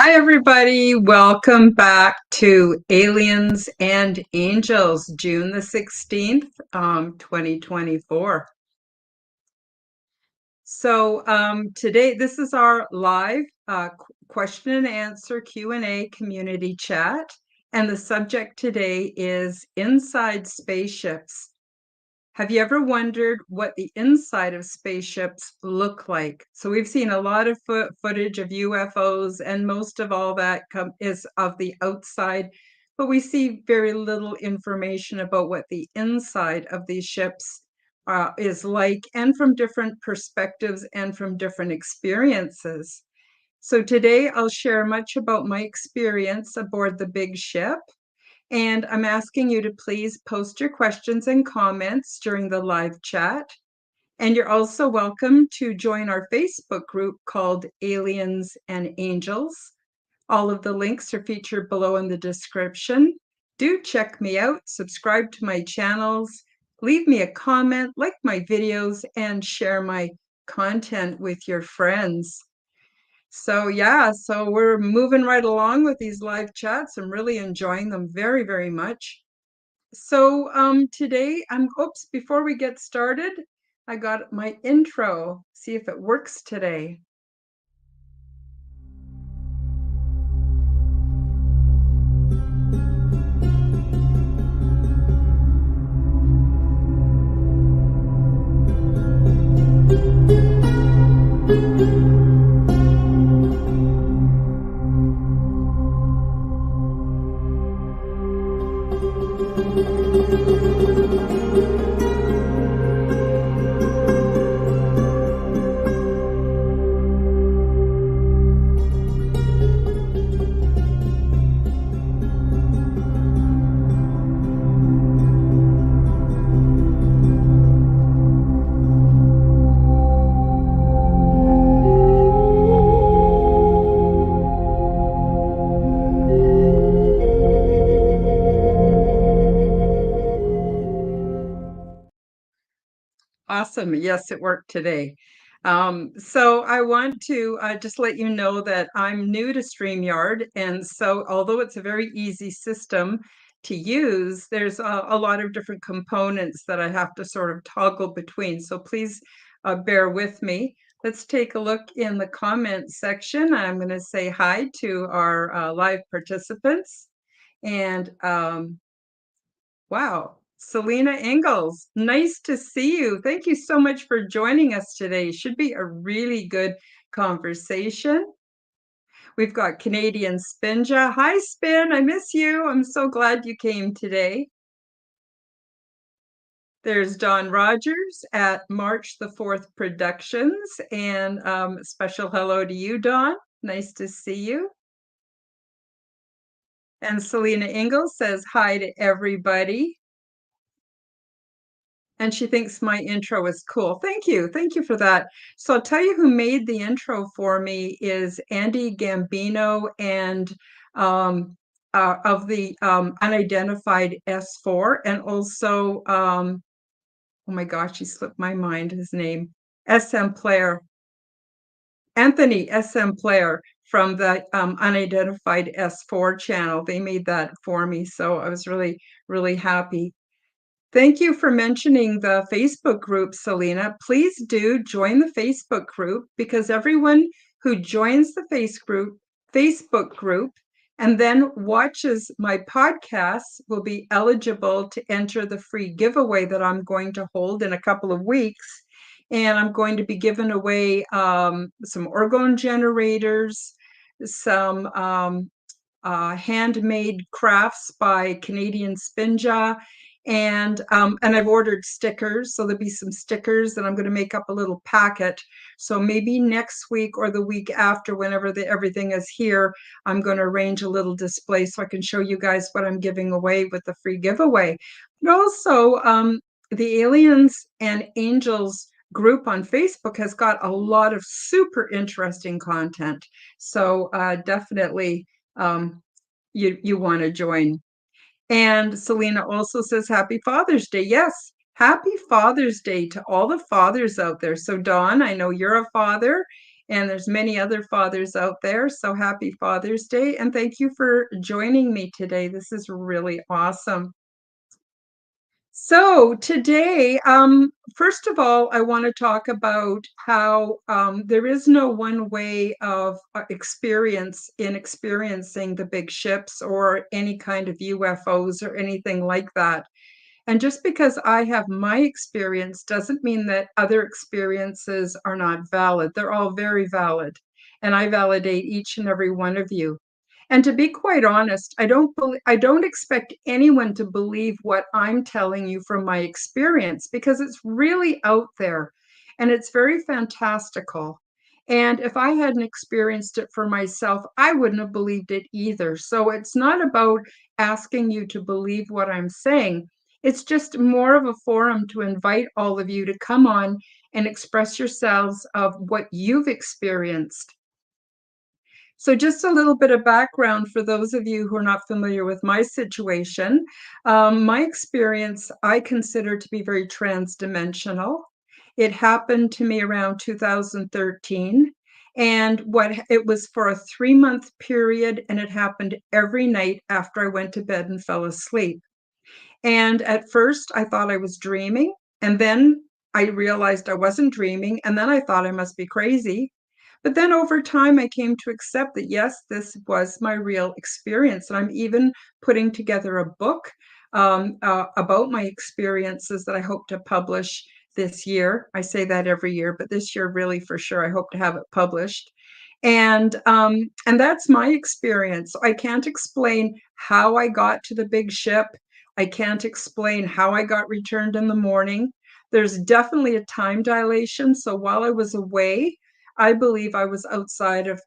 Hi, everybody. Welcome back to Aliens and Angels, June the 16th, 2024. So today, this is our live question and answer Q&A community chat. And the subject today is Inside Spaceships. Have you ever wondered what the inside of spaceships look like? So we've seen a lot of footage of UFOs, and most of all that is of the outside, but we see very little information about what the inside of these ships is like, and from different perspectives and from different experiences. So today I'll share much about my experience aboard the big ship. And I'm asking you to please post your questions and comments during the live chat. And you're also welcome to join our Facebook group called Aliens and Angels. All of the links are featured below in the description. Do check me out, subscribe to my channels, leave me a comment, like my videos, and share my content with your friends. So we're moving right along with these live chats. I'm really enjoying them very, very much. So today, before we get started, I got my intro. See if it works today. Awesome. Yes, it worked today. So I want to just let you know that I'm new to StreamYard. And so although it's a very easy system to use, there's a lot of different components that I have to sort of toggle between. So please bear with me. Let's take a look in the comment section. I'm going to say hi to our live participants. And wow. Selena Ingalls, nice to see you. Thank you so much for joining us today. Should be a really good conversation. We've got Canadian Spinja. Hi, Spin. I miss you. I'm so glad you came today. There's Don Rogers at March the 4th Productions. And special hello to you, Don. Nice to see you. And Selena Ingalls says hi to everybody. And she thinks my intro is cool. Thank you. Thank you for that. So I'll tell you who made the intro for me is Andy Gambino and of the unidentified S4, and also, oh my gosh, he slipped my mind, his name, SM Player, Anthony SM Player from the unidentified S4 channel. They made that for me. So I was really, really happy. Thank you for mentioning the Facebook group, Selena. Please do join the Facebook group, because everyone who joins the Facebook group and then watches my podcasts will be eligible to enter the free giveaway that I'm going to hold in a couple of weeks. And I'm going to be giving away some orgone generators, some handmade crafts by Canadian Spinja, and I've ordered stickers, so there'll be some stickers that I'm going to make up a little packet. So maybe next week or the week after, whenever everything is here, I'm going to arrange a little display so I can show you guys what I'm giving away with the free giveaway. But also, the Aliens and Angels group on Facebook has got a lot of super interesting content. So definitely you want to join. And Selena also says, Happy Father's Day. Yes, Happy Father's Day to all the fathers out there. So Don, I know you're a father, And there's many other fathers out there, so happy Father's Day, and thank you for joining me today. This is really awesome. So today, first of all, I want to talk about how there is no one way of experiencing the big ships or any kind of UFOs or anything like that. And just because I have my experience doesn't mean that other experiences are not valid. They're all very valid, and I validate each and every one of you. And to be quite honest, I don't expect anyone to believe what I'm telling you from my experience because it's really out there and it's very fantastical. And if I hadn't experienced it for myself, I wouldn't have believed it either. So it's not about asking you to believe what I'm saying. It's just more of a forum to invite all of you to come on and express yourselves of what you've experienced. So just a little bit of background for those of you who are not familiar with my situation. My experience, I consider to be very transdimensional. It happened to me around 2013. And it was for a 3-month period, and it happened every night after I went to bed and fell asleep. And at first, I thought I was dreaming. And then I realized I wasn't dreaming. And then I thought I must be crazy. But then over time, I came to accept that, yes, this was my real experience. And I'm even putting together a book about my experiences that I hope to publish this year. I say that every year, but this year, really, for sure, I hope to have it published. And that's my experience. I can't explain how I got to the big ship. I can't explain how I got returned in the morning. There's definitely a time dilation. So while I was away, I believe I was outside of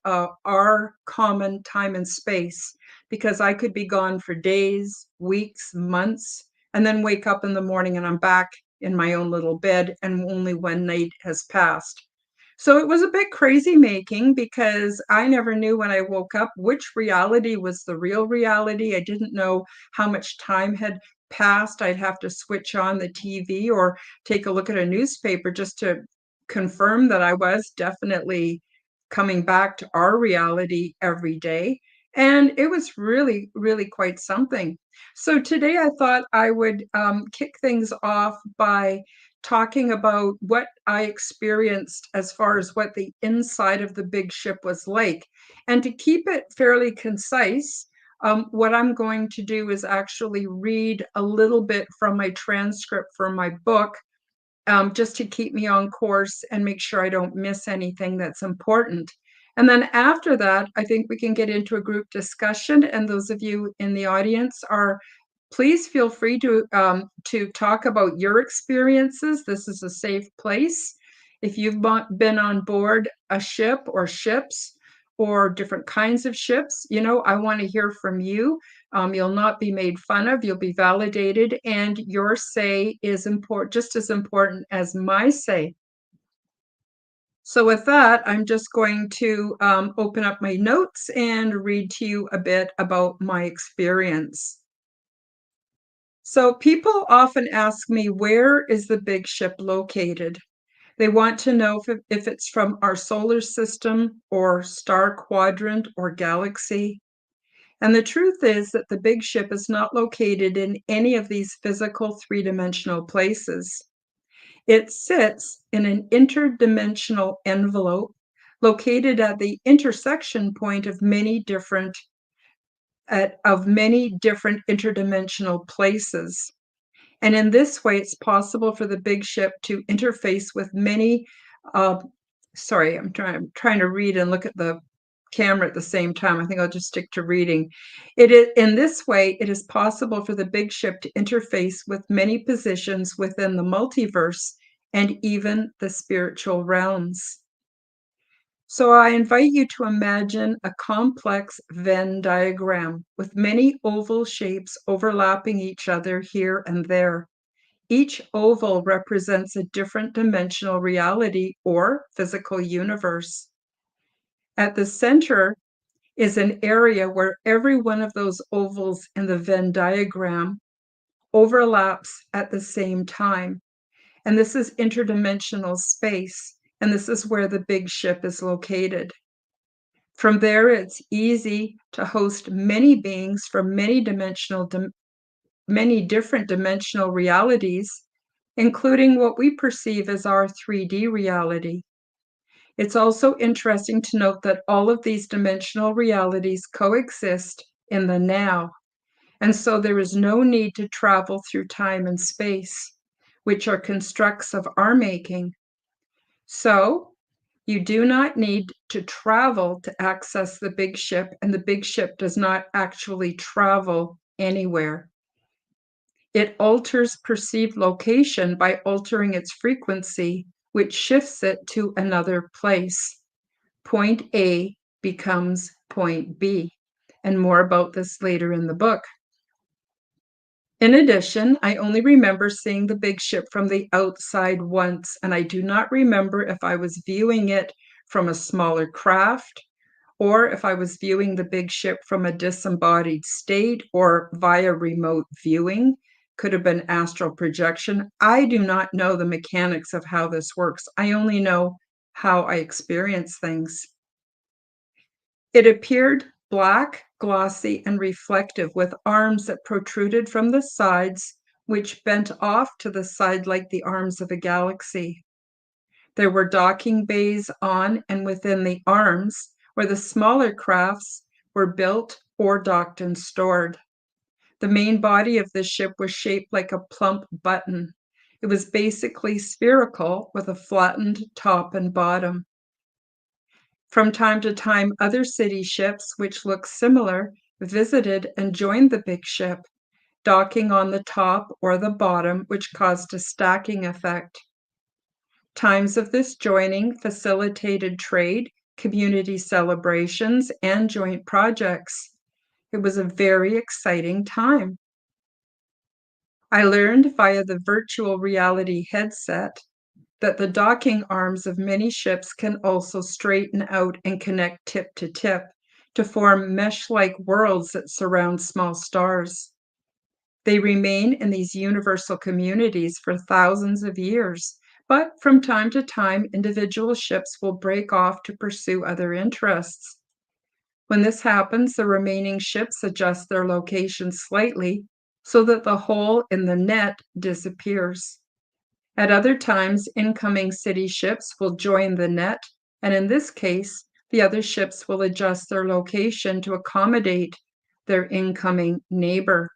our common time and space because I could be gone for days, weeks, months, and then wake up in the morning and I'm back in my own little bed and only one night has passed. So it was a bit crazy making because I never knew when I woke up which reality was the real reality. I didn't know how much time had passed. I'd have to switch on the TV or take a look at a newspaper just to confirm that I was definitely coming back to our reality every day. And it was really, really quite something. So today I thought I would kick things off by talking about what I experienced as far as what the inside of the big ship was like. And to keep it fairly concise, what I'm going to do is actually read a little bit from my transcript for my book, just to keep me on course and make sure I don't miss anything that's important. And then after that, I think we can get into a group discussion. And those of you in the audience please feel free to talk about your experiences. This is a safe place. If you've been on board a ship or ships or different kinds of ships, I want to hear from you. You'll not be made fun of, you'll be validated, and your say is important, just as important as my say. So with that, I'm just going to open up my notes and read to you a bit about my experience. So people often ask me, where is the big ship located? They want to know if it's from our solar system or star quadrant or galaxy. And the truth is that the big ship is not located in any of these physical three-dimensional places. It sits in an interdimensional envelope located at the intersection point of many different interdimensional places. And in this way, it's possible for the big ship to interface with many, sorry, I'm trying to read and look at the camera at the same time. I think I'll just stick to reading. In this way, it is possible for the big ship to interface with many positions within the multiverse and even the spiritual realms. So I invite you to imagine a complex Venn diagram with many oval shapes overlapping each other here and there. Each oval represents a different dimensional reality or physical universe. At the center is an area where every one of those ovals in the Venn diagram overlaps at the same time. And this is interdimensional space. and this is where the big ship is located. From there, it's easy to host many beings from many different dimensional realities, including what we perceive as our 3D reality. It's also interesting to note that all of these dimensional realities coexist in the now, and so there is no need to travel through time and space, which are constructs of our making. So, you do not need to travel to access the big ship, and the big ship does not actually travel anywhere. It alters perceived location by altering its frequency, which shifts it to another place. Point A becomes point B, and more about this later in the book. In addition, I only remember seeing the big ship from the outside once, and I do not remember if I was viewing it from a smaller craft, or if I was viewing the big ship from a disembodied state or via remote viewing. Could have been astral projection. I do not know the mechanics of how this works. I only know how I experience things. It appeared black, glossy, and reflective, with arms that protruded from the sides, which bent off to the side like the arms of a galaxy. There were docking bays on and within the arms, where the smaller crafts were built or docked and stored. The main body of the ship was shaped like a plump button. It was basically spherical with a flattened top and bottom. From time to time, other city ships, which looked similar, visited and joined the big ship, docking on the top or the bottom, which caused a stacking effect. Times of this joining facilitated trade, community celebrations, and joint projects. It was a very exciting time. I learned via the virtual reality headset that the docking arms of many ships can also straighten out and connect tip to form mesh-like worlds that surround small stars. They remain in these universal communities for thousands of years, but from time to time, individual ships will break off to pursue other interests. When this happens, the remaining ships adjust their location slightly so that the hole in the net disappears. At other times, incoming city ships will join the net, and in this case, the other ships will adjust their location to accommodate their incoming neighbor.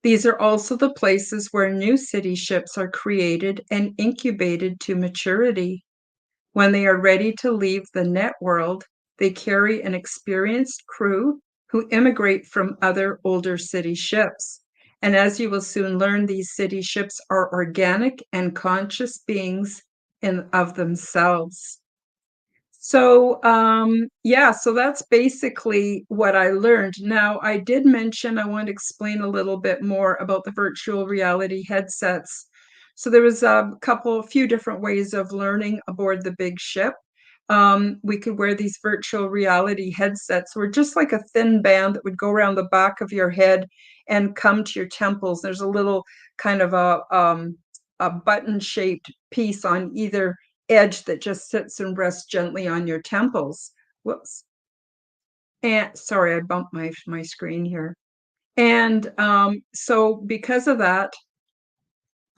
These are also the places where new city ships are created and incubated to maturity. When they are ready to leave the net world, they carry an experienced crew who immigrate from other older city ships. And as you will soon learn, these city ships are organic and conscious beings of themselves. So, so that's basically what I learned. Now, I did mention I want to explain a little bit more about the virtual reality headsets. So there was a few different ways of learning aboard the big ship. We could wear these virtual reality headsets, were just like a thin band that would go around the back of your head and come to your temples. There's a little kind of a button-shaped piece on either edge that just sits and rests gently on your temples. Whoops. And sorry, I bumped my screen here. And so because of that,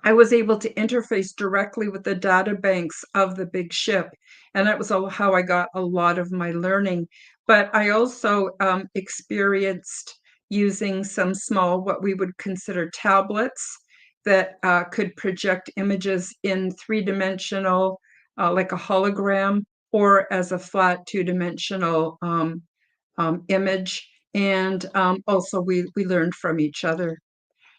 I was able to interface directly with the data banks of the big ship. And that was how I got a lot of my learning. But I also experienced using some small, what we would consider tablets that could project images in three-dimensional, like a hologram, or as a flat two-dimensional image. And also we learned from each other.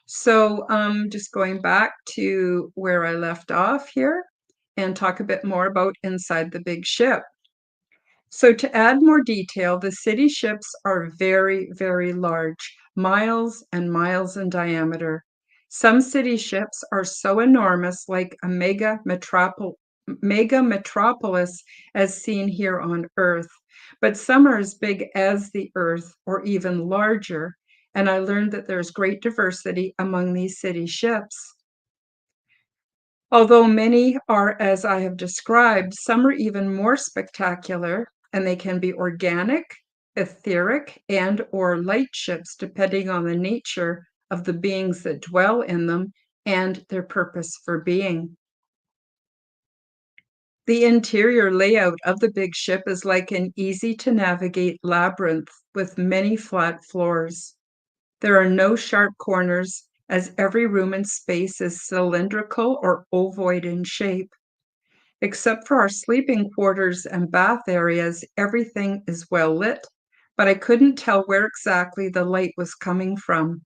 So just going back to where I left off here and talk a bit more about inside the big ship. So to add more detail, the city ships are very, very large, miles and miles in diameter. Some city ships are so enormous, like a mega metropolis as seen here on Earth, but some are as big as the Earth or even larger. And I learned that there's great diversity among these city ships. Although many are as I have described, some are even more spectacular, and they can be organic, etheric, and/or light ships depending on the nature of the beings that dwell in them and their purpose for being. The interior layout of the big ship is like an easy-to-navigate labyrinth with many flat floors. There are no sharp corners, as every room and space is cylindrical or ovoid in shape. Except for our sleeping quarters and bath areas, everything is well lit, but I couldn't tell where exactly the light was coming from.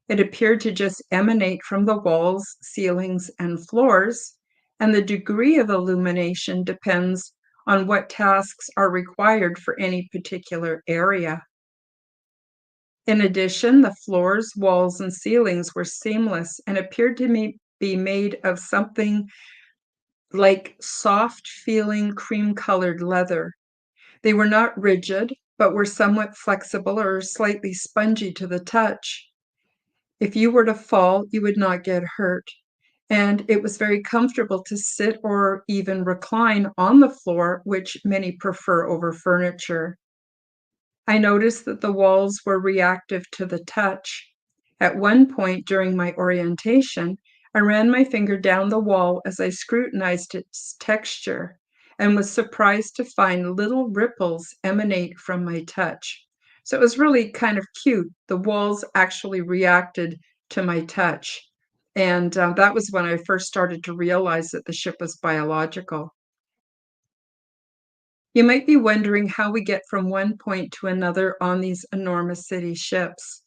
It appeared to just emanate from the walls, ceilings, and floors, and the degree of illumination depends on what tasks are required for any particular area. In addition, the floors, walls, and ceilings were seamless and appeared to me be made of something like soft-feeling cream-colored leather. They were not rigid, but were somewhat flexible or slightly spongy to the touch. If you were to fall, you would not get hurt, and it was very comfortable to sit or even recline on the floor, which many prefer over furniture. I noticed that the walls were reactive to the touch. At one point during my orientation, I ran my finger down the wall as I scrutinized its texture and was surprised to find little ripples emanate from my touch. So it was really kind of cute. The walls actually reacted to my touch. And that was when I first started to realize that the ship was biological. You might be wondering how we get from one point to another on these enormous city ships.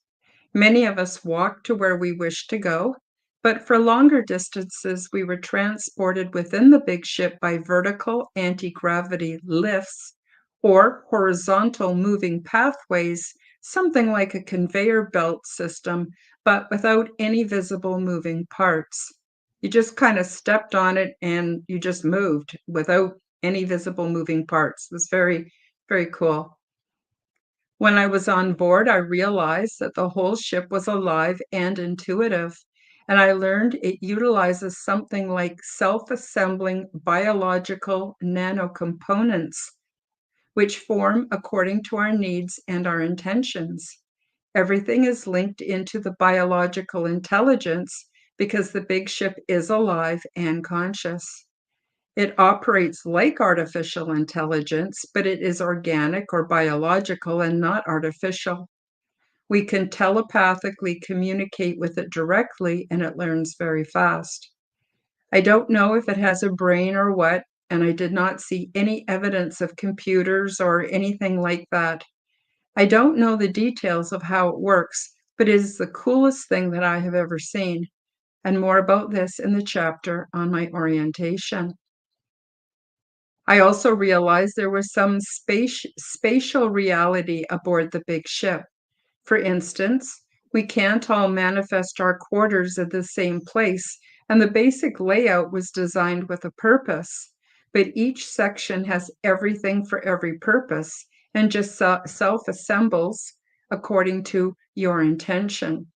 Many of us walk to where we wish to go, but for longer distances, we were transported within the big ship by vertical anti-gravity lifts or horizontal moving pathways, something like a conveyor belt system, but without any visible moving parts. You just kind of stepped on it and you just moved without any visible moving parts. It was very, very cool. When I was on board, I realized that the whole ship was alive and intuitive, and I learned it utilizes something like self-assembling biological nanocomponents, which form according to our needs and our intentions. Everything is linked into the biological intelligence because the big ship is alive and conscious. It operates like artificial intelligence, but it is organic or biological and not artificial. We can telepathically communicate with it directly, and it learns very fast. I don't know if it has a brain or what, and I did not see any evidence of computers or anything like that. I don't know the details of how it works, but it is the coolest thing that I have ever seen. And more about this in the chapter on my orientation. I also realized there was some spatial reality aboard the big ship. For instance, we can't all manifest our quarters at the same place, and the basic layout was designed with a purpose. But each section has everything for every purpose and just self-assembles according to your intention.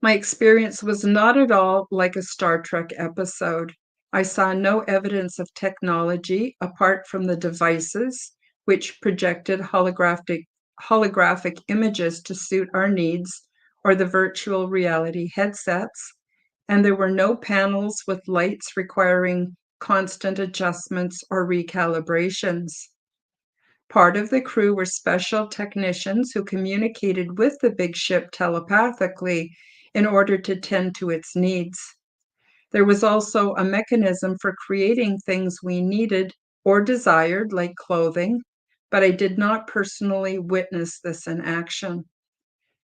My experience was not at all like a Star Trek episode. I saw no evidence of technology apart from the devices, which projected holographic images to suit our needs, or the virtual reality headsets, and there were no panels with lights requiring constant adjustments or recalibrations. Part of the crew were special technicians who communicated with the big ship telepathically in order to tend to its needs. There was also a mechanism for creating things we needed or desired, like clothing, but I did not personally witness this in action.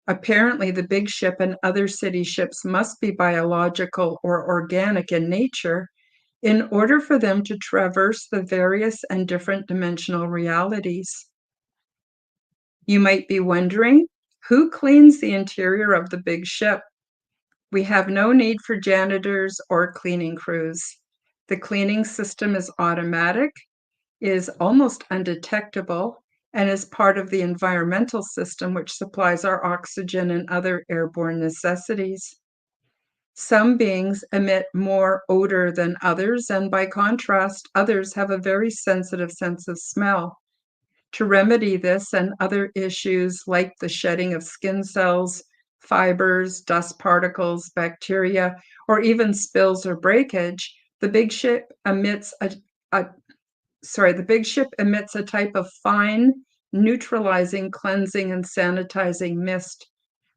Apparently, the big ship and other city ships must be biological or organic in nature in order for them to traverse the various and different dimensional realities. You might be wondering, who cleans the interior of the big ship? We have no need for janitors or cleaning crews. The cleaning system is automatic, is almost undetectable, and is part of the environmental system which supplies our oxygen and other airborne necessities. Some beings emit more odor than others, and by contrast, others have a very sensitive sense of smell. To remedy this and other issues like the shedding of skin cells, fibers, dust particles, bacteria, or even spills or breakage, the big ship emits a the big ship emits a type of fine, neutralizing, cleansing, and sanitizing mist,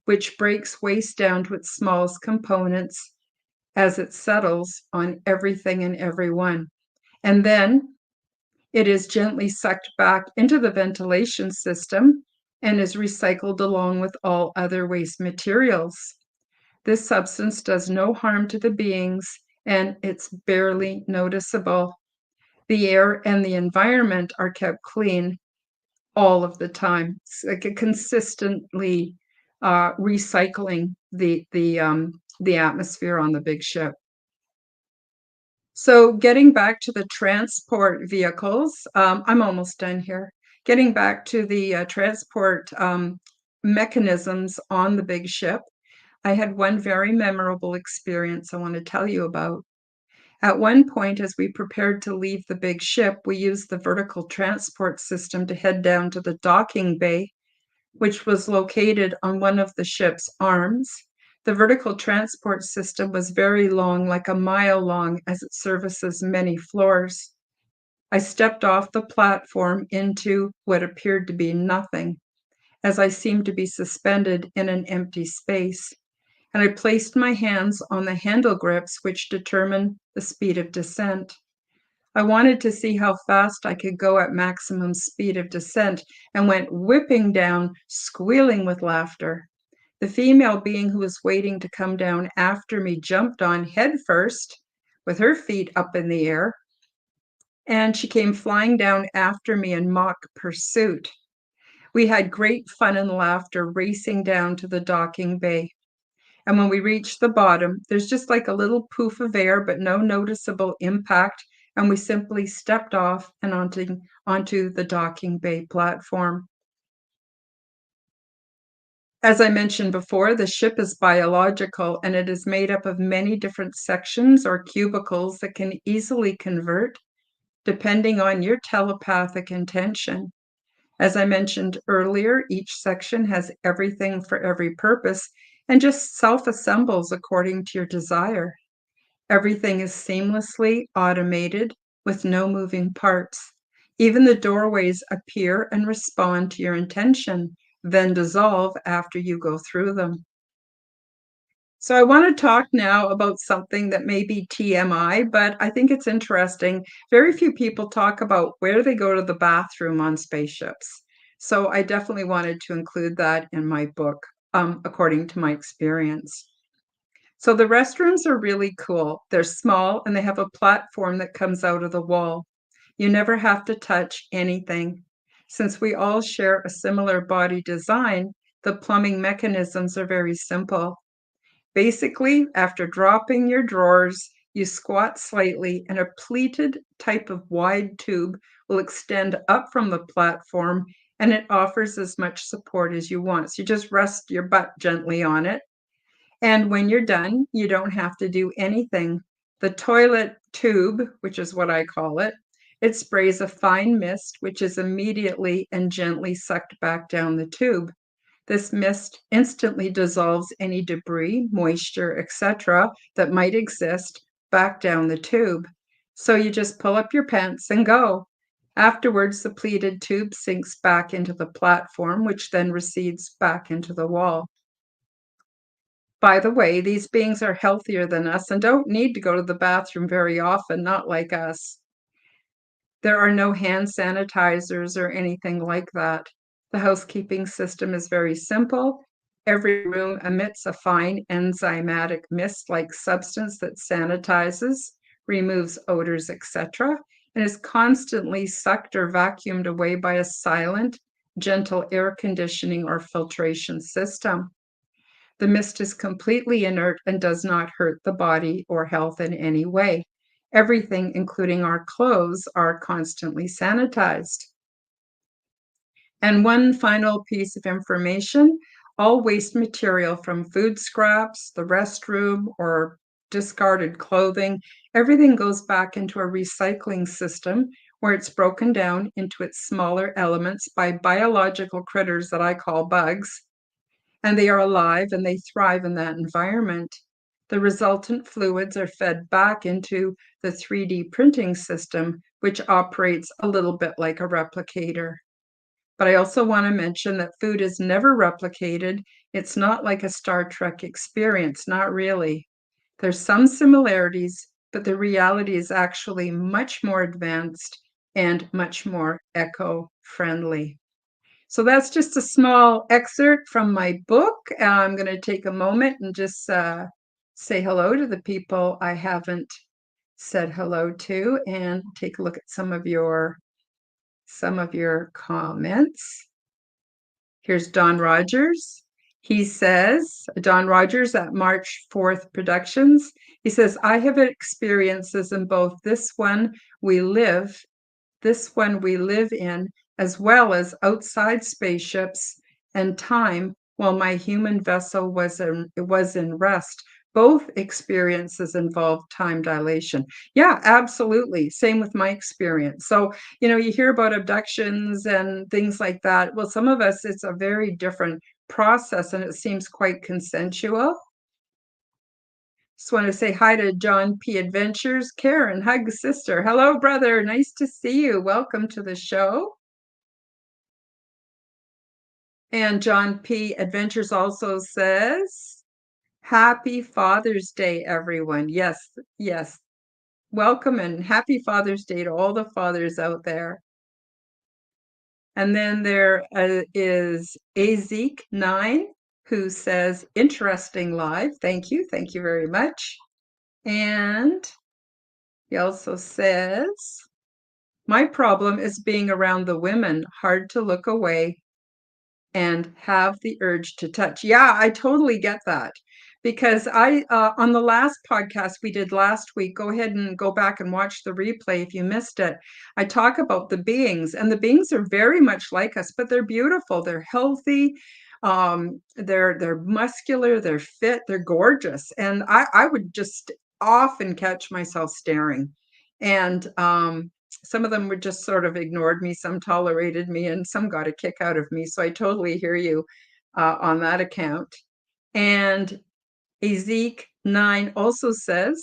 which breaks waste down to its smallest components as it settles on everything and everyone. And then it is gently sucked back into the ventilation system and is recycled along with all other waste materials. This substance does no harm to the beings, and it's barely noticeable. The air and the environment are kept clean all of the time. It's like consistently recycling the atmosphere on the big ship. So getting back to the transport vehicles, I'm almost done here. Getting back to the transport mechanisms on the big ship, I had one very memorable experience I want to tell you about. At one point, as we prepared to leave the big ship, we used the vertical transport system to head down to the docking bay, which was located on one of the ship's arms. The vertical transport system was very long, like a mile long, as it services many floors. I stepped off the platform into what appeared to be nothing, as I seemed to be suspended in an empty space, and I placed my hands on the handle grips which determine the speed of descent. I wanted to see how fast I could go at maximum speed of descent and went whipping down, squealing with laughter. The female being who was waiting to come down after me jumped on head first with her feet up in the air, and she came flying down after me in mock pursuit. We had great fun and laughter racing down to the docking bay. And when we reached the bottom, there's just like a little poof of air, but no noticeable impact. And we simply stepped off and onto the docking bay platform. As I mentioned before, the ship is biological and it is made up of many different sections or cubicles that can easily convert depending on your telepathic intention. As I mentioned earlier, each section has everything for every purpose and just self-assembles according to your desire. Everything is seamlessly automated with no moving parts. Even the doorways appear and respond to your intention, then dissolve after you go through them. So I want to talk now about something that may be TMI, but I think it's interesting. Very few people talk about where they go to the bathroom on spaceships. So I definitely wanted to include that in my book, according to my experience. So the restrooms are really cool. They're small and they have a platform that comes out of the wall. You never have to touch anything. Since we all share a similar body design, the plumbing mechanisms are very simple. Basically, after dropping your drawers, you squat slightly and a pleated type of wide tube will extend up from the platform and it offers as much support as you want. So you just rest your butt gently on it. And when you're done, you don't have to do anything. The toilet tube, which is what I call it, it sprays a fine mist, which is immediately and gently sucked back down the tube. This mist instantly dissolves any debris, moisture, etc., that might exist back down the tube. So you just pull up your pants and go. Afterwards, the pleated tube sinks back into the platform, which then recedes back into the wall. By the way, these beings are healthier than us and don't need to go to the bathroom very often, not like us. There are no hand sanitizers or anything like that. The housekeeping system is very simple. Every room emits a fine enzymatic mist-like substance that sanitizes, removes odors, etc., and is constantly sucked or vacuumed away by a silent, gentle air conditioning or filtration system. The mist is completely inert and does not hurt the body or health in any way. Everything, including our clothes, are constantly sanitized. And one final piece of information, All waste material from food scraps, the restroom, or discarded clothing, everything goes back into a recycling system where it's broken down into its smaller elements by biological critters that I call bugs, and they are alive and they thrive in that environment. The resultant fluids are fed back into the 3D printing system, which operates a little bit like a replicator. But I also want to mention that food is never replicated. It's not like a Star Trek experience, not really. There's some similarities, but the reality is actually much more advanced and much more eco-friendly. So that's just a small excerpt from my book. I'm going to take a moment and just say hello to the people I haven't said hello to and take a look at some of your comments. Here's Don Rogers. He says, Don Rogers at March 4th Productions. He says, I have experiences in both this one we live in, as well as outside spaceships and time while my human vessel was in rest. Both experiences involve time dilation. Yeah, absolutely. Same with my experience. So, you hear about abductions and things like that. Well, some of us, it's a very different process and it seems quite consensual. Just want to say hi to John P. Adventures. Karen, hug sister. Hello, brother. Nice to see you. Welcome to the show. And John P. Adventures also says, Happy Father's Day, everyone. Yes, yes. Welcome and happy Father's Day to all the fathers out there. And then there is Azeek9, who says, interesting live. Thank you. Thank you very much. And he also says, my problem is being around the women, hard to look away and have the urge to touch. Yeah, I totally get that. Because on the last podcast we did last week, go ahead and go back and watch the replay if you missed it. I talk about the beings, and the beings are very much like us, but they're beautiful, they're healthy, they're muscular, they're fit, they're gorgeous. And I would just often catch myself staring. And some of them would just sort of ignored me, some tolerated me, and some got a kick out of me. So I totally hear you on that account. And Ezek9 also says,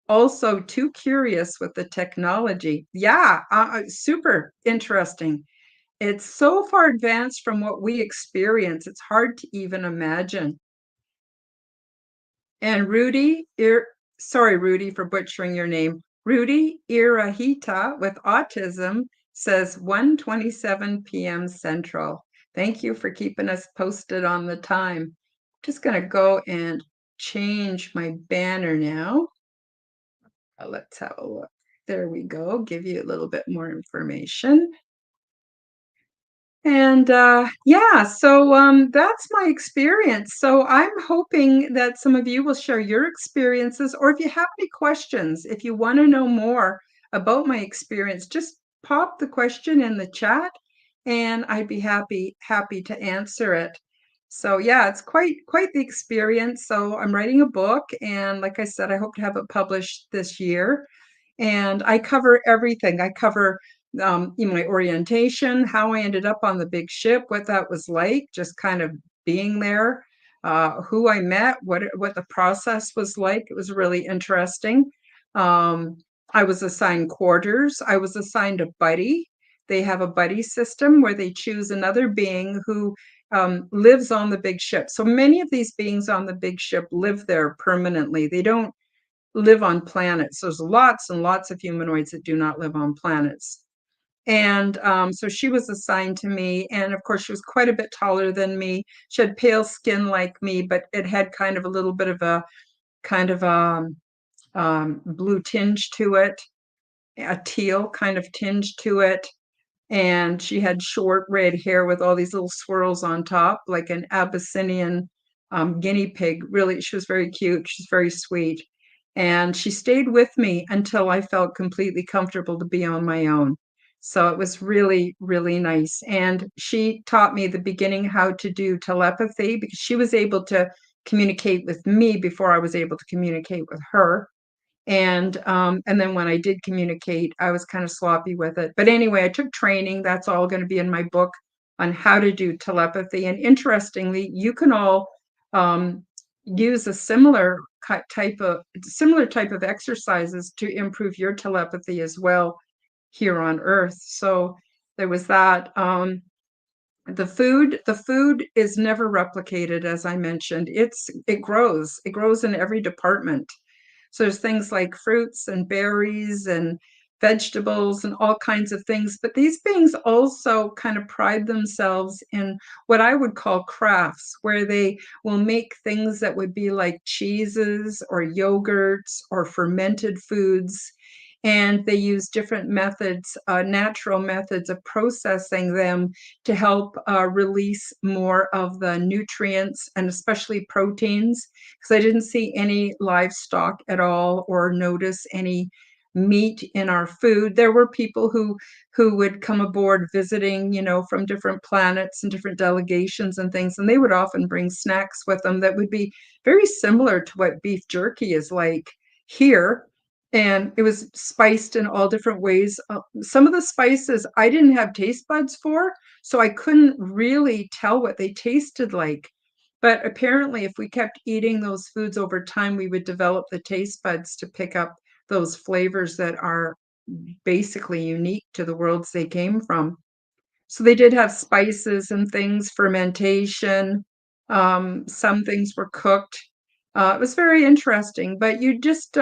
also too curious with the technology. Yeah, super interesting. It's so far advanced from what we experience. It's hard to even imagine. And sorry, Rudy, for butchering your name. Rudy Irahita with autism says 1:27 p.m. Central. Thank you for keeping us posted on the time. Just going to go and change my banner now. Let's have a look. There we go. Give you a little bit more information. And yeah, so that's my experience. So I'm hoping that some of you will share your experiences, or if you have any questions, if you want to know more about my experience, just pop the question in the chat and I'd be happy to answer it. So yeah, it's quite the experience. So I'm writing a book, and like I said, I hope to have it published this year. And I cover everything. I cover my orientation, how I ended up on the big ship, what that was like, just kind of being there, who I met, what the process was like. It was really interesting. I was assigned quarters. I was assigned a buddy. They have a buddy system where they choose another being who lives on the big ship. So many of these beings on the big ship live there permanently. They don't live on planets. There's lots and lots of humanoids that do not live on planets. And so she was assigned to me. And of course, she was quite a bit taller than me. She had pale skin like me, but it had kind of a little bit of a blue tinge to it, a teal kind of tinge to it. And she had short red hair with all these little swirls on top, like an Abyssinian guinea pig. Really, she was very cute. She's very sweet. And she stayed with me until I felt completely comfortable to be on my own. So it was really, really nice. And she taught me the beginning how to do telepathy because she was able to communicate with me before I was able to communicate with her. And then when I did communicate, I was kind of sloppy with it. But anyway, I took training. That's all going to be in my book on how to do telepathy. And interestingly, you can all um, use a similar type of exercises to improve your telepathy as well here on Earth. So there was that. The food is never replicated, as I mentioned. It grows in every department. So there's things like fruits and berries and vegetables and all kinds of things. But these beings also kind of pride themselves in what I would call crafts, where they will make things that would be like cheeses or yogurts or fermented foods. And they use different methods, natural methods of processing them to help release more of the nutrients and especially proteins, because I didn't see any livestock at all or notice any meat in our food. There were people who would come aboard visiting, from different planets and different delegations and things, and they would often bring snacks with them that would be very similar to what beef jerky is like here. And it was spiced in all different ways. Some of the spices I didn't have taste buds for, so I couldn't really tell what they tasted like. But apparently, if we kept eating those foods over time, we would develop the taste buds to pick up those flavors that are basically unique to the worlds they came from. So they did have spices and things, fermentation. Some things were cooked. It was very interesting, but you just,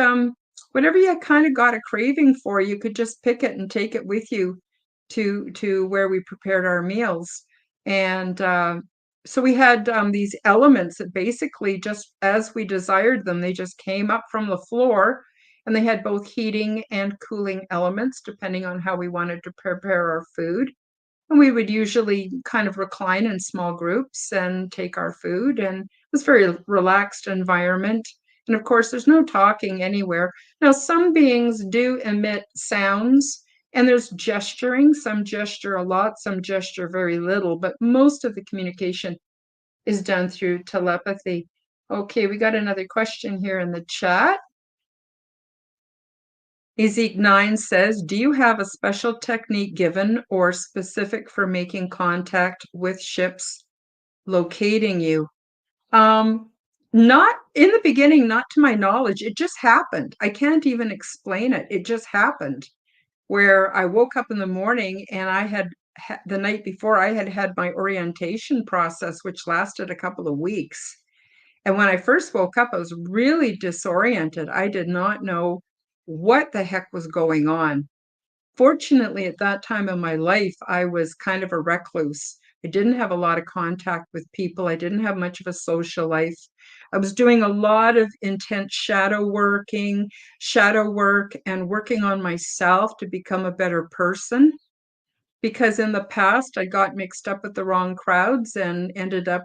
whatever you kind of got a craving for, you could just pick it and take it with you to where we prepared our meals. And so we had these elements that basically, just as we desired them, they just came up from the floor, and they had both heating and cooling elements depending on how we wanted to prepare our food. And we would usually kind of recline in small groups and take our food, and it was a very relaxed environment. And of course, there's no talking anywhere. Now, some beings do emit sounds, and there's gesturing. Some gesture a lot, some gesture very little, but most of the communication is done through telepathy. Okay, we got another question here in the chat. Ezek9 says, do you have a special technique given or specific for making contact with ships locating you? Not in the beginning, not to my knowledge. It just happened. I can't even explain it. It just happened where I woke up in the morning and I had the night before I had had my orientation process, which lasted a couple of weeks. And when I first woke up, I was really disoriented. I did not know what the heck was going on. Fortunately, at that time in my life, I was kind of a recluse. I didn't have a lot of contact with people. I didn't have much of a social life. I was doing a lot of intense shadow work, and working on myself to become a better person. Because in the past, I got mixed up with the wrong crowds and ended up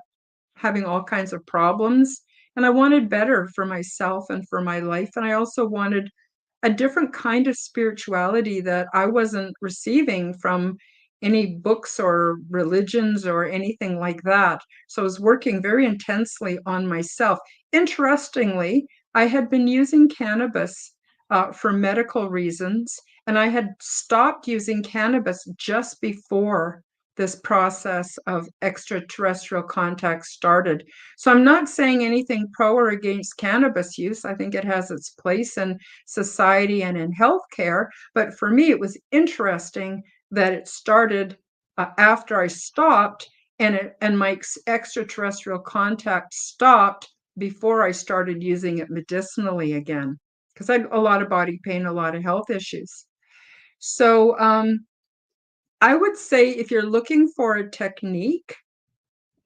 having all kinds of problems. And I wanted better for myself and for my life. And I also wanted a different kind of spirituality that I wasn't receiving from any books or religions or anything like that. So I was working very intensely on myself. Interestingly, I had been using cannabis for medical reasons, and I had stopped using cannabis just before this process of extraterrestrial contact started. So I'm not saying anything pro or against cannabis use. I think it has its place in society and in healthcare. But for me, it was interesting that it started after I stopped, and my extraterrestrial contact stopped before I started using it medicinally again, because I had a lot of body pain, a lot of health issues. So I would say if you're looking for a technique,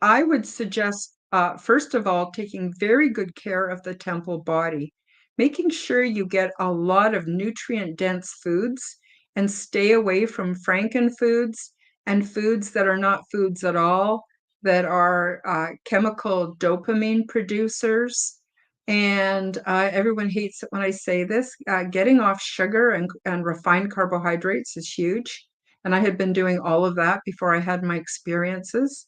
I would suggest, first of all, taking very good care of the temple body, making sure you get a lot of nutrient-dense foods and stay away from frankenfoods and foods that are not foods at all, that are chemical dopamine producers. And everyone hates it when I say this. Getting off sugar and refined carbohydrates is huge. and I had been doing all of that before I had my experiences.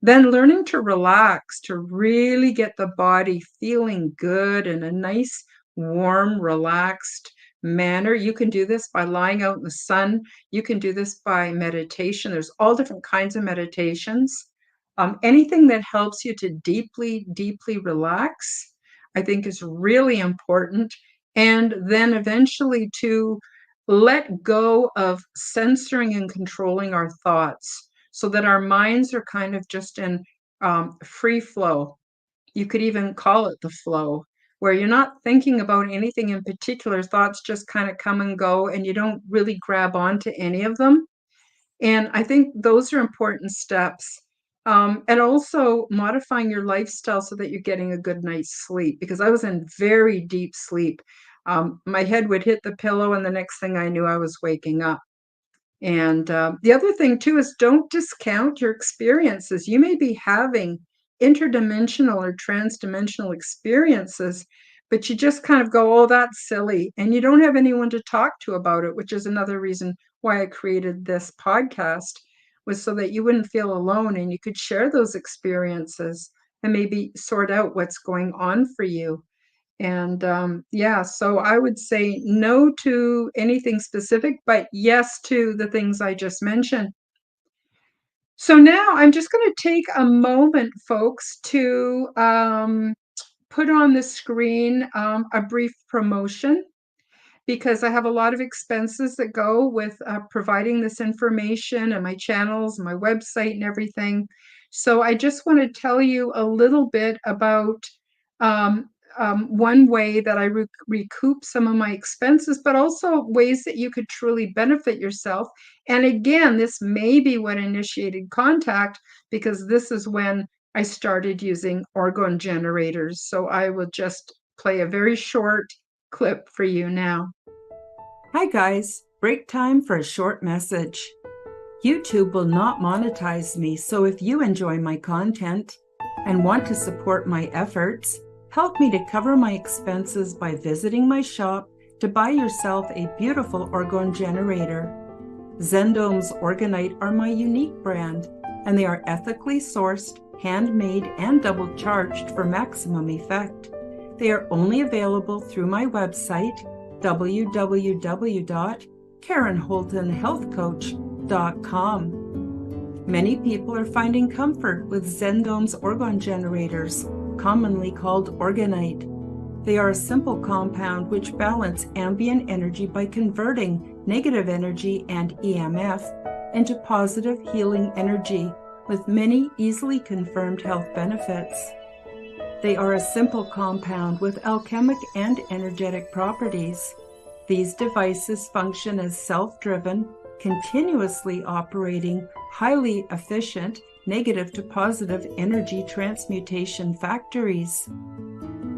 Then learning to relax, to really get the body feeling good in a nice, warm, relaxed manner. You can do this by lying out in the sun. You can do this by meditation. There's all different kinds of meditations. Anything that helps you to deeply, deeply relax, I think is really important. And then eventually to let go of censoring and controlling our thoughts so that our minds are kind of just in free flow. You could even call it the flow, where you're not thinking about anything in particular. Thoughts just kind of come and go, and you don't really grab onto any of them. And I think those are important steps. And also modifying your lifestyle so that you're getting a good night's sleep, because I was in very deep sleep. My head would hit the pillow, and the next thing I knew, I was waking up. And the other thing too is don't discount your experiences. You may be having interdimensional or transdimensional experiences, but you just kind of go, oh, that's silly. And you don't have anyone to talk to about it, which is another reason why I created this podcast, was so that you wouldn't feel alone and you could share those experiences and maybe sort out what's going on for you. And yeah, so I would say no to anything specific, but yes to the things I just mentioned. So now I'm just going to take a moment, folks, to put on the screen a brief promotion, because I have a lot of expenses that go with providing this information and my channels, my website, and everything. So I just want to tell you a little bit about um, one way that I recoup some of my expenses, but also ways that you could truly benefit yourself. And again, this may be what initiated contact, because this is when I started using orgone generators. So I will just play a very short clip for you now. Hi guys, break time for a short message. YouTube will not monetize me, so if you enjoy my content and want to support my efforts, help me to cover my expenses by visiting my shop to buy yourself a beautiful orgone generator. Zendome's Orgonite are my unique brand, and they are ethically sourced, handmade, and double charged for maximum effect. They are only available through my website, www.karenholtonhealthcoach.com. Many people are finding comfort with Zendome's orgone generators, commonly called orgonite. They are a simple compound which balance ambient energy by converting negative energy and EMF into positive healing energy with many easily confirmed health benefits. They are a simple compound with alchemic and energetic properties. These devices function as self-driven, continuously operating, highly efficient, negative to positive energy transmutation factories.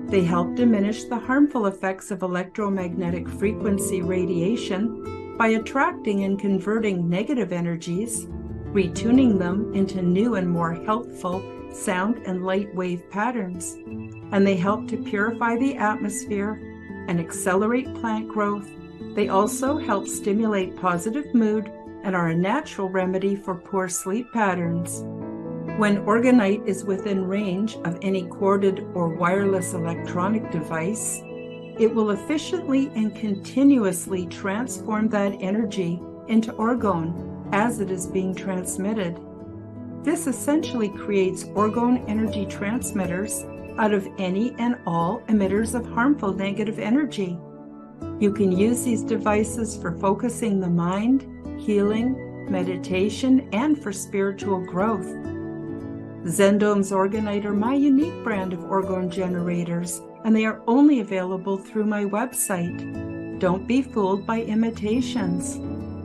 They help diminish the harmful effects of electromagnetic frequency radiation by attracting and converting negative energies, retuning them into new and more healthful sound and light wave patterns, and they help to purify the atmosphere and accelerate plant growth. They also help stimulate positive mood and are a natural remedy for poor sleep patterns. When orgonite is within range of any corded or wireless electronic device, it will efficiently and continuously transform that energy into orgone as it is being transmitted. This essentially creates orgone energy transmitters out of any and all emitters of harmful negative energy. You can use these devices for focusing the mind, healing, meditation, and for spiritual growth. Zendome's Orgonite are my unique brand of orgone generators, and they are only available through my website. Don't be fooled by imitations.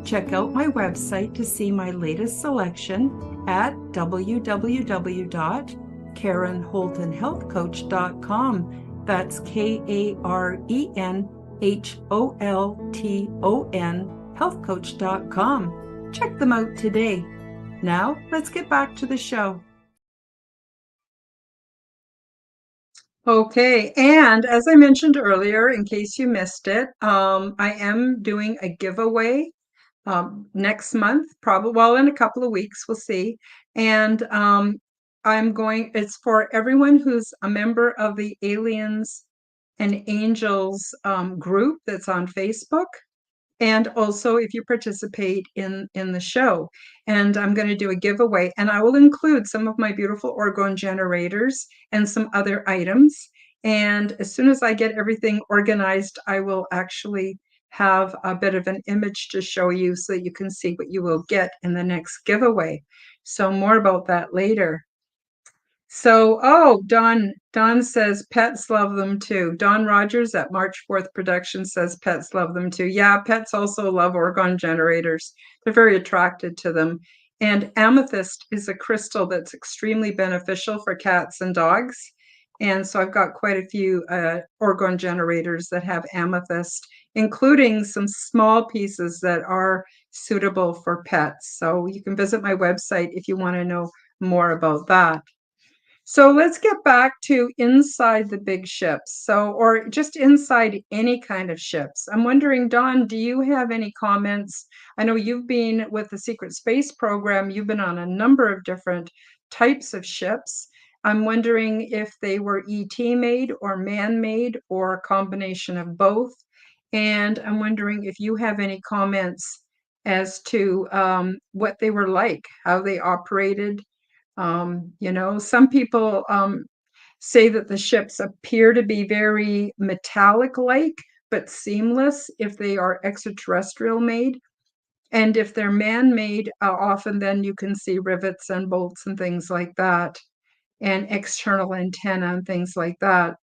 Check out my website to see my latest selection at www.karenholtonhealthcoach.com. That's KarenHolton healthcoach.com. Check them out today. Now, let's get back to the show. Okay, and as I mentioned earlier, in case you missed it, I am doing a giveaway next month, probably, well, in a couple of weeks, we'll see. And it's for everyone who's a member of the Aliens and Angels group that's on Facebook. And also if you participate in the show. And I'm going to do a giveaway, and I will include some of my beautiful orgone generators and some other items. And as soon as I get everything organized, I will actually have a bit of an image to show you so that you can see what you will get in the next giveaway. So more about that later. So, oh, Don says pets love them too. Don Rogers at March 4th Production says pets love them too. Yeah, pets also love orgone generators. They're very attracted to them. And amethyst is a crystal that's extremely beneficial for cats and dogs. And so I've got quite a few orgone generators that have amethyst, including some small pieces that are suitable for pets. So you can visit my website if you want to know more about that. So let's get back to inside the big ships. So, or just inside any kind of ships. I'm wondering, Dawn, do you have any comments? I know you've been with the Secret Space program. You've been on a number of different types of ships. I'm wondering if they were ET made or man-made or a combination of both. And I'm wondering if you have any comments as to what they were like, how they operated. Some people say that the ships appear to be very metallic-like, but seamless if they are extraterrestrial made. And if they're man-made, often then you can see rivets and bolts and things like that, and external antenna and things like that.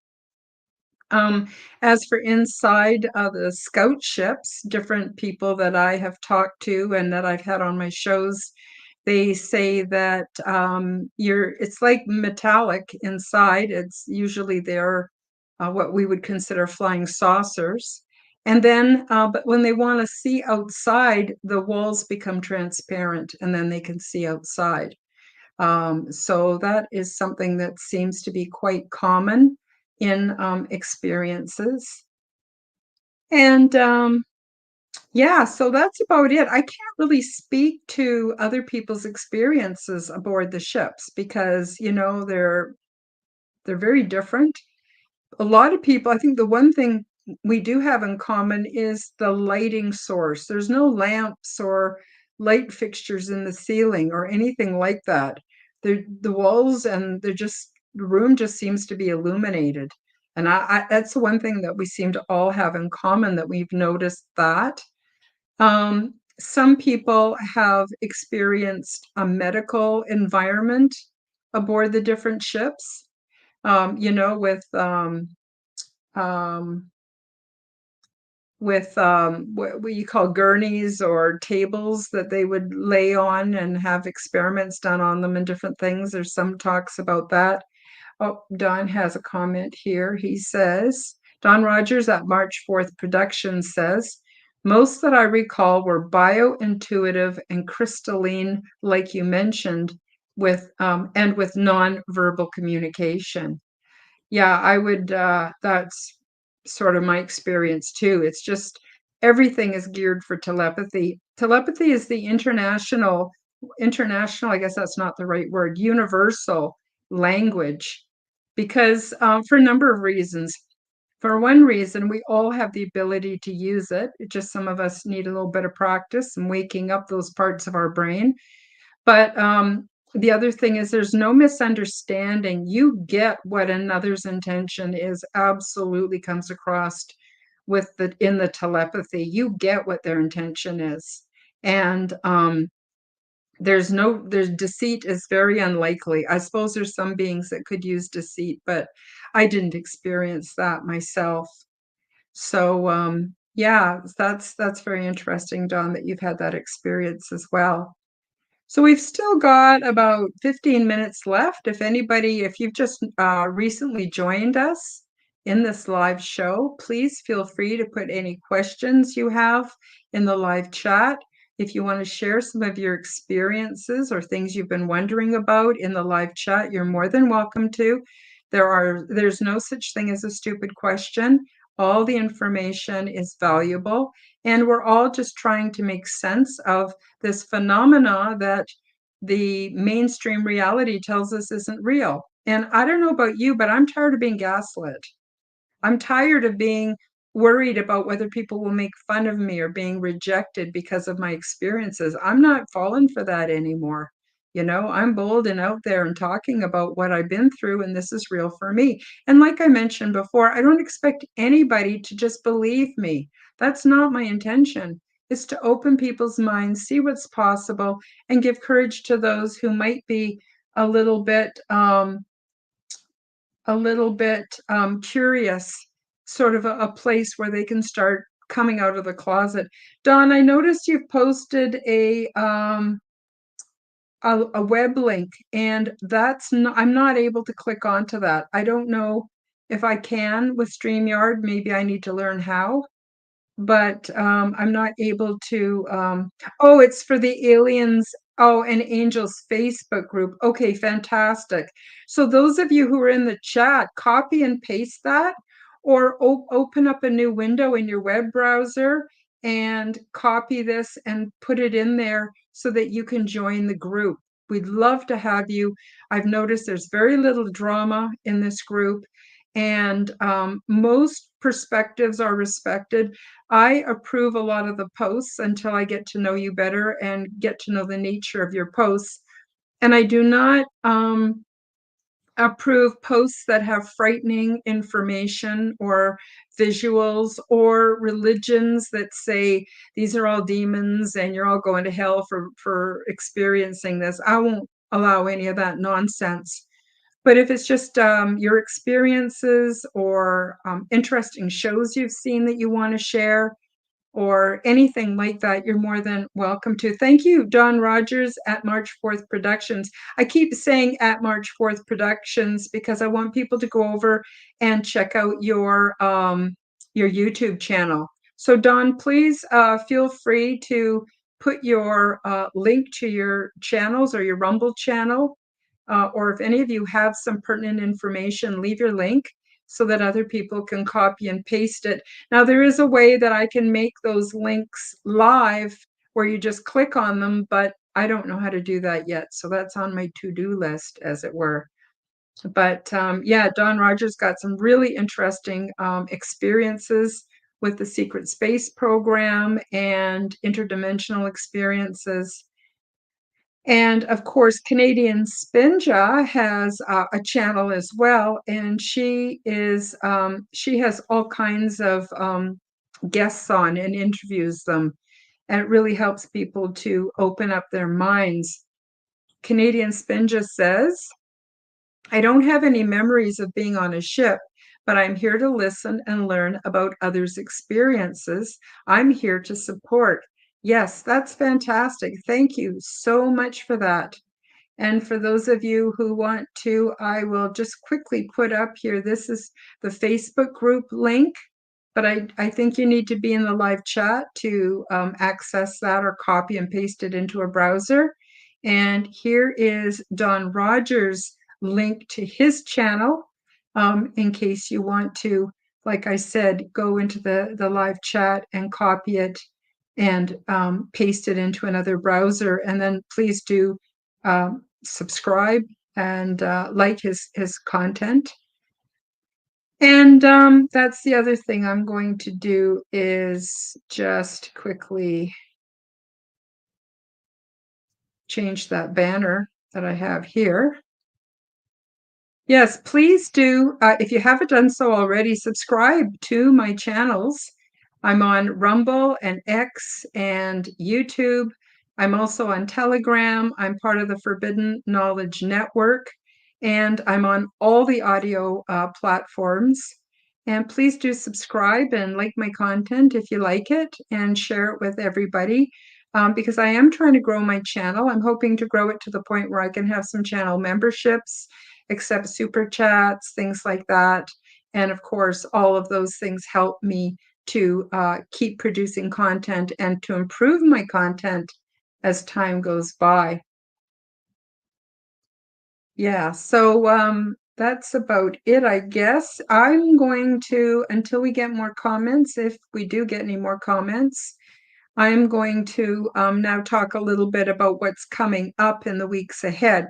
As for inside the scout ships, different people that I have talked to and that I've had on my shows, they say that it's like metallic inside. It's usually they're what we would consider flying saucers. And then, but when they want to see outside, the walls become transparent and then they can see outside. So that is something that seems to be quite common in experiences. And yeah, so that's about it. I can't really speak to other people's experiences aboard the ships because, they're very different. A lot of people, I think the one thing we do have in common is the lighting source. There's no lamps or light fixtures in the ceiling or anything like that. The walls and the room just seems to be illuminated. And that's the one thing that we seem to all have in common, that we've noticed that. Some people have experienced a medical environment aboard the different ships, um, what you call gurneys or tables that they would lay on and have experiments done on them and different things. There's some talks about that. Oh, Don has a comment here. He says, Don Rogers at March 4th Productions says, most that I recall were biointuitive and crystalline, like you mentioned, and with non-verbal communication. Yeah, that's sort of my experience too. It's just everything is geared for telepathy. Telepathy is the international, I guess that's not the right word, universal language, because for a number of reasons. For one reason, we all have the ability to use it. Just some of us need a little bit of practice and waking up those parts of our brain. But the other thing is there's no misunderstanding. You get what another's intention is, absolutely comes across in the telepathy. You get what their intention is. And there's deceit is very unlikely. I suppose there's some beings that could use deceit, but I didn't experience that myself. So yeah, that's very interesting, Don, that you've had that experience as well. So we've still got about 15 minutes left. If you've just recently joined us in this live show, please feel free to put any questions you have in the live chat. If you want to share some of your experiences or things you've been wondering about in the live chat, you're more than welcome to. There's no such thing as a stupid question. All the information is valuable, and we're all just trying to make sense of this phenomena that the mainstream reality tells us isn't real. And I don't know about you, but I'm tired of being gaslit. I'm tired of being worried about whether people will make fun of me or being rejected because of my experiences. I'm not falling for that anymore. I'm bold and out there and talking about what I've been through, and this is real for me. And like I mentioned before, I don't expect anybody to just believe me. That's not my intention. It's to open people's minds, see what's possible, and give courage to those who might be a little bit curious, sort of a place where they can start coming out of the closet. Don, I noticed you've posted a web link, and I'm not able to click onto that. I don't know if I can with StreamYard. Maybe I need to learn how, but I'm not able to. Oh, it's for the Aliens, oh, and Angels Facebook group. Okay, fantastic. So those of you who are in the chat, copy and paste that, or open up a new window in your web browser and copy this and put it in there so that you can join the group. We'd love to have you. I've noticed there's very little drama in this group, and most perspectives are respected. I approve a lot of the posts until I get to know you better and get to know the nature of your posts. And I do not approve posts that have frightening information or visuals or religions that say these are all demons and you're all going to hell for experiencing this. I won't allow any of that nonsense. But if it's just your experiences or interesting shows you've seen that you want to share, or anything like that, you're more than welcome to. Thank you, Don Rogers at March 4th Productions. I keep saying at March 4th Productions because I want people to go over and check out your YouTube channel. So Don, please feel free to put your link to your channels or your Rumble channel, or if any of you have some pertinent information, leave your link so that other people can copy and paste it. Now, there is a way that I can make those links live where you just click on them, but I don't know how to do that yet. So that's on my to-do list, as it were. But yeah, Don Rogers got some really interesting experiences with the secret space program and interdimensional experiences. And of course, Canadian Spinja has a channel as well, and she has all kinds of guests on and interviews them, and it really helps people to open up their minds. Canadian Spinja says, I don't have any memories of being on a ship, but I'm here to listen and learn about others' experiences. I'm here to support. Yes, that's fantastic. Thank you so much for that. And for those of you who want to, I will just quickly put up here, this is the Facebook group link, but I think you need to be in the live chat to access that or copy and paste it into a browser. And here is Don Rogers' link to his channel, in case you want to, like I said, go into the live chat and copy it and paste it into another browser. And then please do subscribe and like his content. And that's the other thing I'm going to do, is just quickly change that banner that I have here. Yes, please do. If you haven't done so already, subscribe to my channels. I'm on Rumble and X and YouTube. I'm also on Telegram. I'm part of the Forbidden Knowledge Network, and I'm on all the audio platforms. And please do subscribe and like my content if you like it, and share it with everybody, because I am trying to grow my channel. I'm hoping to grow it to the point where I can have some channel memberships, accept super chats, things like that. And of course, all of those things help me to keep producing content and to improve my content as time goes by. Yeah, so that's about it, I guess. I'm going to, until we get more comments, if we do get any more comments, I'm going to now talk a little bit about what's coming up in the weeks ahead.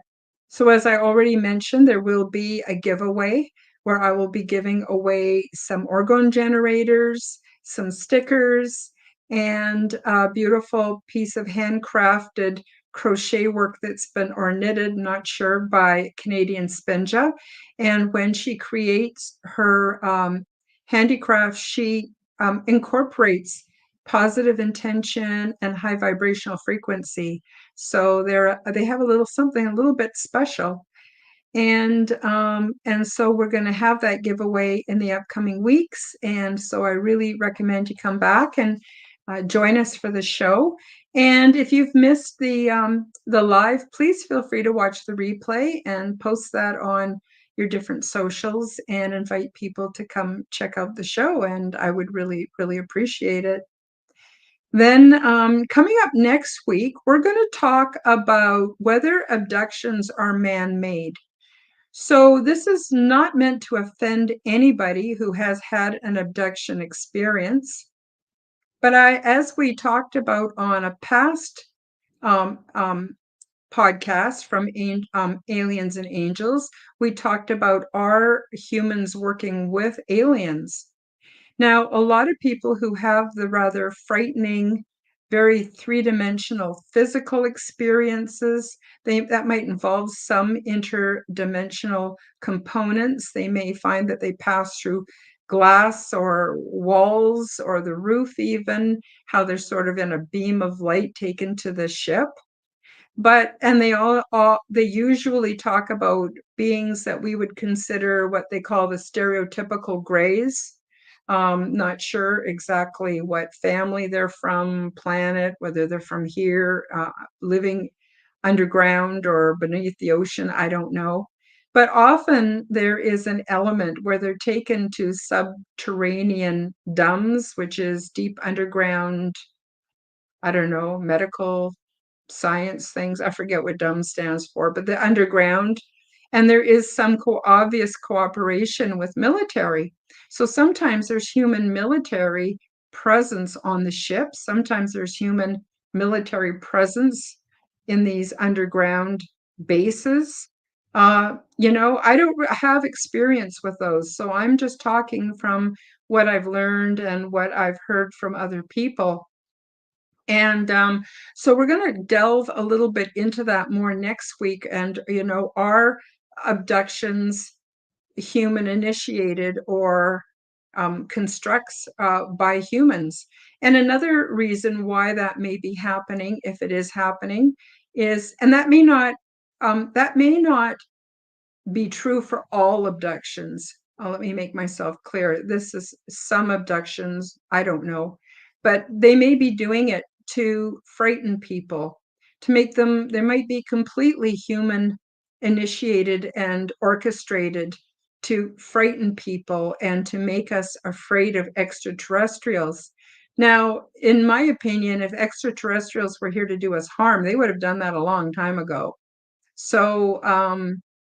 So as I already mentioned, there will be a giveaway where I will be giving away some orgone generators, some stickers, and a beautiful piece of handcrafted crochet work that's been or knitted, not sure, by Canadian Spinja. And when she creates her handicraft, she incorporates positive intention and high vibrational frequency. So they have a little something a little bit special. And so we're going to have that giveaway in the upcoming weeks. And so I really recommend you come back and join us for the show. And if you've missed the live, please feel free to watch the replay and post that on your different socials and invite people to come check out the show. And I would really, really appreciate it. Then coming up next week, we're going to talk about whether abductions are man-made. So this is not meant to offend anybody who has had an abduction experience. But as we talked about on a past podcast from Aliens and Angels, we talked about are humans working with aliens? Now, a lot of people who have the rather frightening, very three-dimensional physical experiences, that might involve some interdimensional components. They may find that they pass through glass or walls or the roof even, how they're sort of in a beam of light taken to the ship. And they usually talk about beings that we would consider what they call the stereotypical grays. Not sure exactly what family they're from, planet, whether they're from here, living underground or beneath the ocean, I don't know. But often there is an element where they're taken to subterranean DUMS, which is deep underground, I don't know, medical science things. I forget what DUM stands for, but the underground. And there is some obvious cooperation with military. So sometimes there's human military presence on the ship. Sometimes there's human military presence in these underground bases. I don't have experience with those. So I'm just talking from what I've learned and what I've heard from other people. And so we're going to delve a little bit into that more next week. And, are abductions human initiated or constructs by humans? And another reason why that may be happening, if it is happening, is, and that may not be true for all abductions. Let me make myself clear. This is some abductions, I don't know, but they may be doing it to frighten people, to make them, they might be completely human initiated and orchestrated to frighten people and to make us afraid of extraterrestrials. Now, in my opinion, if extraterrestrials were here to do us harm, they would have done that a long time ago. So,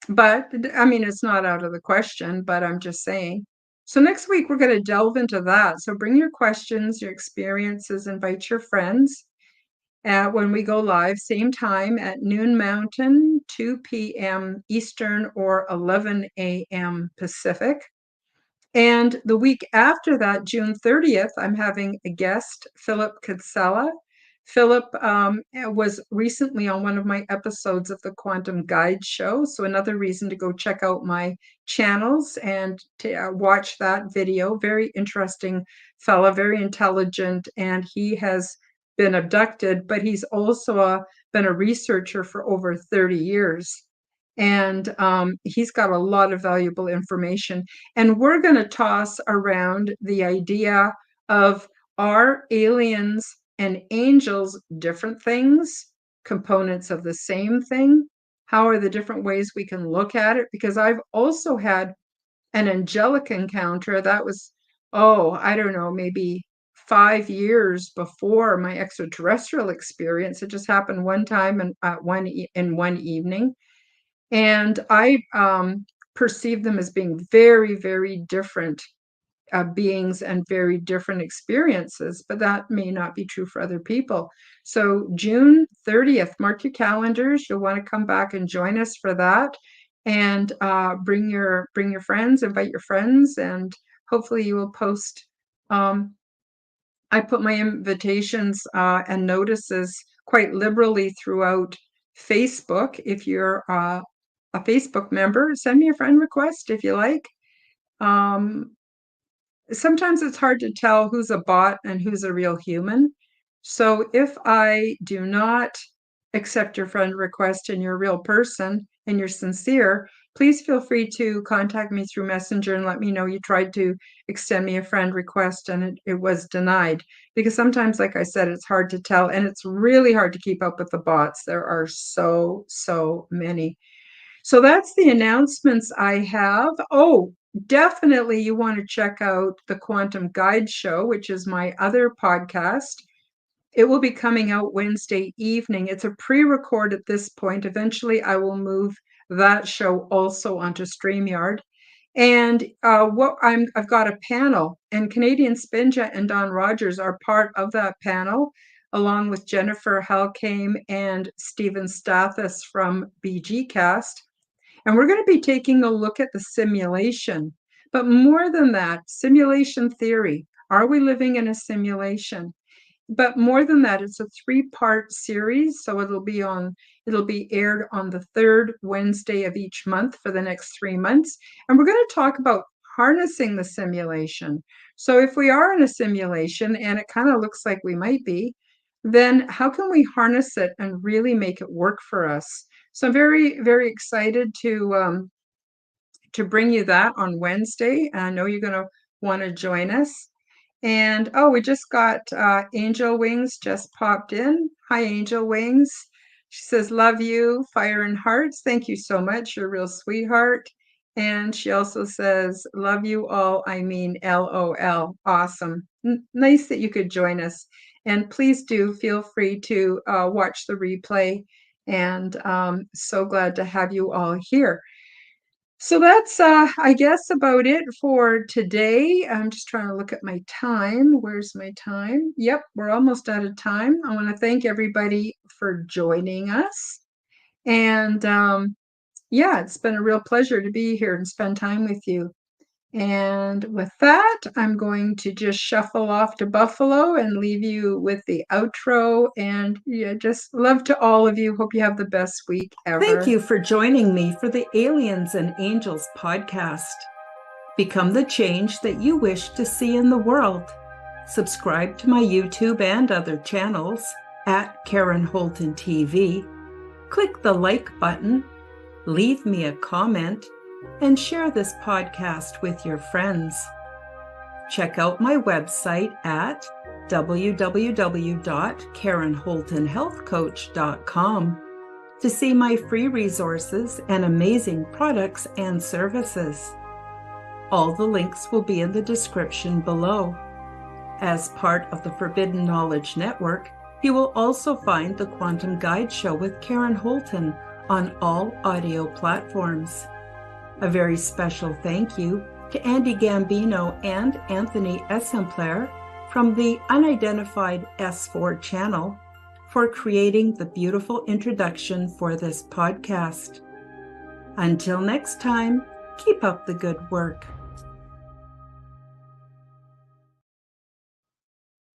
but I mean, it's not out of the question, but I'm just saying. So next week, we're going to delve into that. So bring your questions, your experiences, invite your friends when we go live, same time at noon Mountain, 2 p.m. Eastern, or 11 a.m. Pacific. And the week after that, June 30th, I'm having a guest, Philip Kinsella. Philip was recently on one of my episodes of the Quantum Guide Show. So another reason to go check out my channels and to watch that video. Very interesting fella, very intelligent, and he has been abducted, but he's also been a researcher for over 30 years. And he's got a lot of valuable information. And we're going to toss around the idea of, are aliens and angels different things, components of the same thing? How are the different ways we can look at it? Because I've also had an angelic encounter that was, I don't know, maybe 5 years before my extraterrestrial experience. It just happened one time and in one evening. And I perceive them as being very, very different beings and very different experiences, but that may not be true for other people. So June 30th, mark your calendars. You'll want to come back and join us for that, and bring your friends, invite your friends, and hopefully you will post. I put my invitations and notices quite liberally throughout Facebook. If you're a Facebook member, send me a friend request if you like. Sometimes it's hard to tell who's a bot and who's a real human. So if I do not accept your friend request and you're a real person and you're sincere, please feel free to contact me through Messenger and let me know you tried to extend me a friend request and it was denied. Because sometimes, like I said, it's hard to tell, and it's really hard to keep up with the bots. There are so many. So that's the announcements I have. Oh, definitely you want to check out the Quantum Guide Show, which is my other podcast. It will be coming out Wednesday evening. It's a pre-record at this point. Eventually, I will move that show also onto StreamYard. And I've got a panel, and Canadian Spinjet and Don Rogers are part of that panel, along with Jennifer Halkame and Stephen Stathis from BGcast. And we're going to be taking a look at the simulation. But more than that, simulation theory. Are we living in a simulation? But more than that, it's a 3-part series. So it'll be aired on the 3rd Wednesday of each month for the next 3 months. And we're going to talk about harnessing the simulation. So if we are in a simulation, and it kind of looks like we might be, then how can we harness it and really make it work for us? So I'm very, very excited to bring you that on Wednesday. I know you're going to want to join us. And we just got Angel Wings just popped in. Hi, Angel Wings. She says, love you, fire and hearts. Thank you so much. You're a real sweetheart. And she also says, love you all. I mean, LOL. Awesome. Nice that you could join us. And please do feel free to watch the replay. And so glad to have you all here. So that's, I guess, about it for today. I'm just trying to look at my time. Where's my time? Yep, we're almost out of time. I want to thank everybody for joining us. And yeah, it's been a real pleasure to be here and spend time with you. And with that, I'm going to just shuffle off to Buffalo and leave you with the outro. And yeah, just love to all of you. Hope you have the best week ever. Thank you for joining me for the Aliens and Angels podcast. Become the change that you wish to see in the world. Subscribe to my YouTube and other channels at Karen Holton TV. Click the like button, leave me a comment, and share this podcast with your friends. Check out my website at www.karenholtonhealthcoach.com to see my free resources and amazing products and services. All the links will be in the description below. As part of the Forbidden Knowledge Network, you will also find the Quantum Guide Show with Karen Holton on all audio platforms. A very special thank you to Andy Gambino and Anthony Exemplar from the Unidentified S4 channel for creating the beautiful introduction for this podcast. Until next time, keep up the good work.